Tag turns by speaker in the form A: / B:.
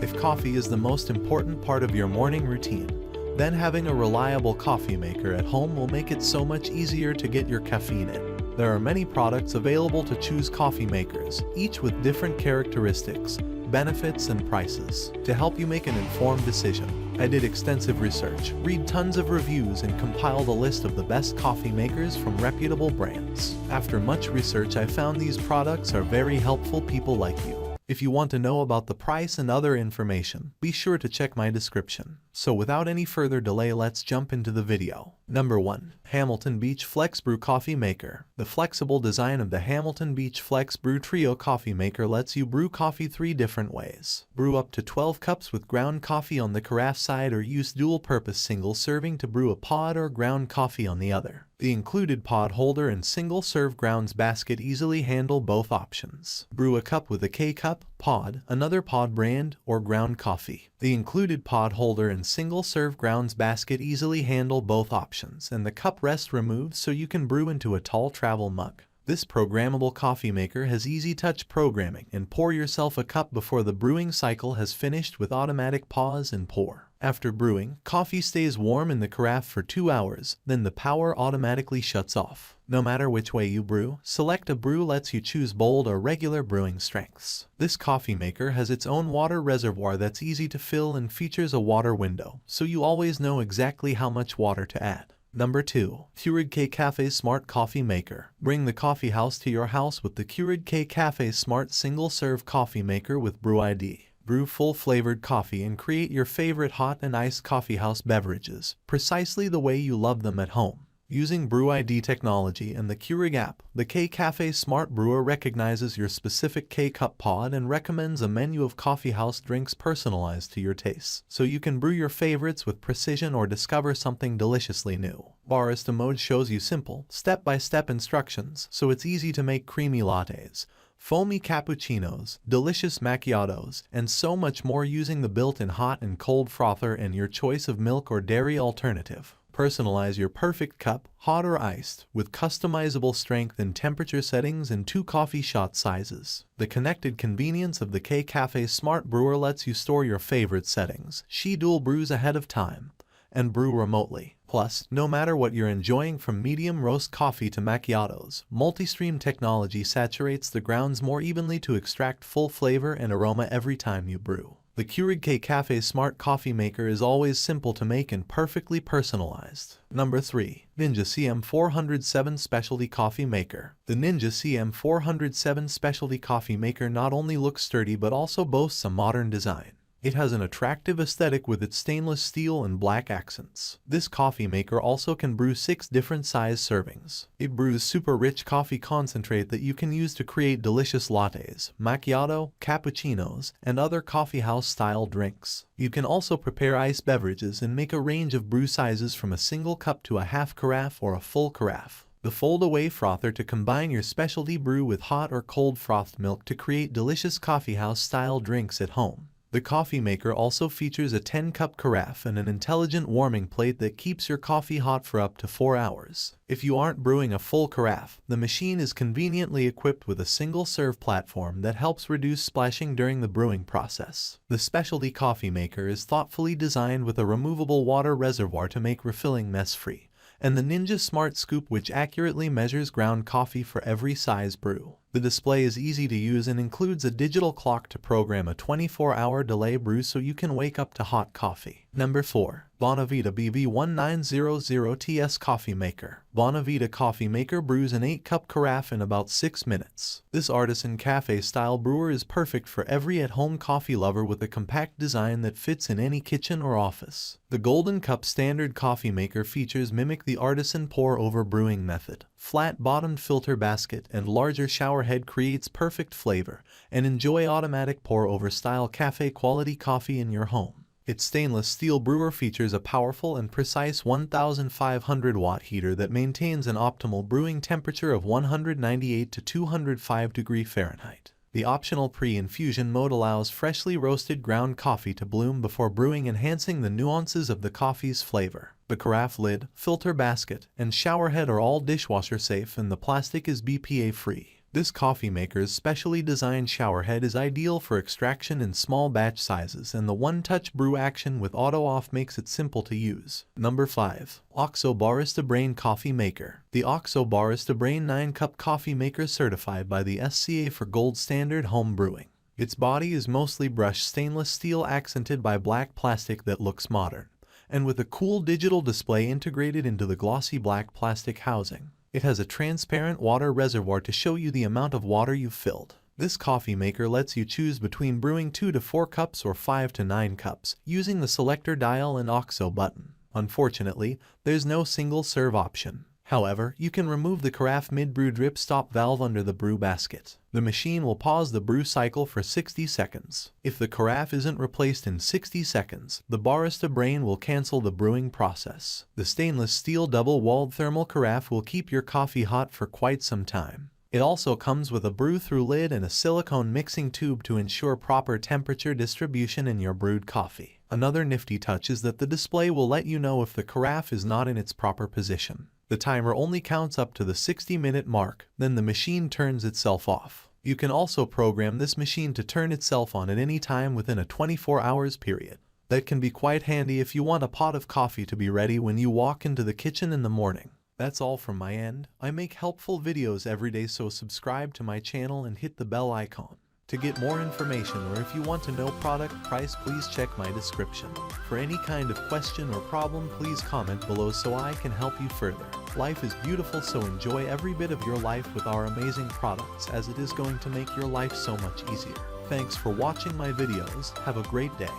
A: If coffee is the most important part of your morning routine, then having a reliable coffee maker at home will make it so much easier to get your caffeine in. There are many products available to choose coffee makers, each with different characteristics, benefits, and prices. To help you make an informed decision, I did extensive research, read tons of reviews, and compiled a list of the best coffee makers from reputable brands. After much research, I found these products are very helpful people like you. If you want to know about the price and other information, be sure to check my description. So without any further delay, let's jump into the video. Number 1. Hamilton Beach Flex Brew Coffee Maker. The flexible design of the Hamilton Beach Flex Brew Trio Coffee Maker lets you brew coffee 3 different ways. Brew up to 12 cups with ground coffee on the carafe side, or use dual-purpose single serving to brew a pod or ground coffee on the other. The included pod holder and single-serve grounds basket easily handle both options. Brew a cup with a K-Cup, pod, another pod brand, or ground coffee. The included pod holder and single-serve grounds basket easily handle both options, and the cup rest removed so you can brew into a tall travel mug. This programmable coffee maker has easy touch programming, and pour yourself a cup before the brewing cycle has finished with automatic pause and pour. After brewing, coffee stays warm in the carafe for 2 hours, then the power automatically shuts off. No matter which way you brew, Select a Brew lets you choose bold or regular brewing strengths. This coffee maker has its own water reservoir that's easy to fill and features a water window, so you always know exactly how much water to add. Number 2. Keurig K-Cafe Smart Coffee Maker. Bring the coffee house to your house with the Keurig K-Cafe Smart Single-Serve Coffee Maker with Brew ID. Brew full-flavored coffee and create your favorite hot and iced coffeehouse beverages, precisely the way you love them at home. Using Brew ID technology and the Keurig app, the K-Cafe Smart Brewer recognizes your specific K-Cup pod and recommends a menu of coffeehouse drinks personalized to your tastes, so you can brew your favorites with precision or discover something deliciously new. Barista Mode shows you simple, step-by-step instructions, so it's easy to make creamy lattes, foamy cappuccinos, delicious macchiatos, and so much more using the built-in hot and cold frother and your choice of milk or dairy alternative. Personalize your perfect cup, hot or iced, with customizable strength and temperature settings in 2 coffee shot sizes. The connected convenience of the K-Cafe Smart Brewer lets you store your favorite settings, schedule brews ahead of time, and brew remotely. Plus, no matter what you're enjoying, from medium roast coffee to macchiatos, multi-stream technology saturates the grounds more evenly to extract full flavor and aroma every time you brew. The Keurig K-Cafe Smart Coffee Maker is always simple to make and perfectly personalized. Number 3. Ninja CM407 Specialty Coffee Maker. The Ninja CM407 Specialty Coffee Maker not only looks sturdy but also boasts a modern design. It has an attractive aesthetic with its stainless steel and black accents. This coffee maker also can brew 6 different size servings. It brews super rich coffee concentrate that you can use to create delicious lattes, macchiato, cappuccinos, and other coffeehouse-style drinks. You can also prepare iced beverages and make a range of brew sizes from a single cup to a half carafe or a full carafe. The fold-away frother to combine your specialty brew with hot or cold frothed milk to create delicious coffeehouse-style drinks at home. The coffee maker also features a 10-cup carafe and an intelligent warming plate that keeps your coffee hot for up to 4 hours. If you aren't brewing a full carafe, the machine is conveniently equipped with a single-serve platform that helps reduce splashing during the brewing process. The specialty coffee maker is thoughtfully designed with a removable water reservoir to make refilling mess-free, and the Ninja Smart Scoop, which accurately measures ground coffee for every size brew. The display is easy to use and includes a digital clock to program a 24-hour delay brew so you can wake up to hot coffee. Number 4. Bonavita BB1900TS Coffee Maker. Bonavita Coffee Maker brews an 8-cup carafe in about 6 minutes. This artisan cafe-style brewer is perfect for every at-home coffee lover with a compact design that fits in any kitchen or office. The Golden Cup standard coffee maker features mimic the artisan pour-over brewing method. Flat-bottomed filter basket and larger shower head creates perfect flavor, and enjoy automatic pour-over style cafe-quality coffee in your home. Its stainless steel brewer features a powerful and precise 1,500-watt heater that maintains an optimal brewing temperature of 198 to 205 degrees Fahrenheit. The optional pre-infusion mode allows freshly roasted ground coffee to bloom before brewing, enhancing the nuances of the coffee's flavor. The carafe lid, filter basket, and shower head are all dishwasher safe, and the plastic is BPA free. This coffee maker's specially designed shower head is ideal for extraction in small batch sizes, and the one-touch brew action with auto-off makes it simple to use. Number 5. OXO Barista Brain Coffee Maker. The OXO Barista Brain 9-cup coffee maker certified by the SCA for gold standard home brewing. Its body is mostly brushed stainless steel accented by black plastic that looks modern, and with a cool digital display integrated into the glossy black plastic housing. It has a transparent water reservoir to show you the amount of water you've filled. This coffee maker lets you choose between brewing 2 to 4 cups or 5 to 9 cups using the selector dial and OXO button. Unfortunately, there's no single serve option. However, you can remove the carafe mid-brew drip stop valve under the brew basket. The machine will pause the brew cycle for 60 seconds. If the carafe isn't replaced in 60 seconds, the Barista Brain will cancel the brewing process. The stainless steel double-walled thermal carafe will keep your coffee hot for quite some time. It also comes with a brew-through lid and a silicone mixing tube to ensure proper temperature distribution in your brewed coffee. Another nifty touch is that the display will let you know if the carafe is not in its proper position. The timer only counts up to the 60-minute mark, then the machine turns itself off. You can also program this machine to turn itself on at any time within a 24 hours period. That can be quite handy if you want a pot of coffee to be ready when you walk into the kitchen in the morning. That's all from my end. I make helpful videos every day, so subscribe to my channel and hit the bell icon. To get more information, or if you want to know product price, please check my description. For any kind of question or problem, please comment below so I can help you further. Life is beautiful, so enjoy every bit of your life with our amazing products, as it is going to make your life so much easier. Thanks for watching my videos. Have a great day.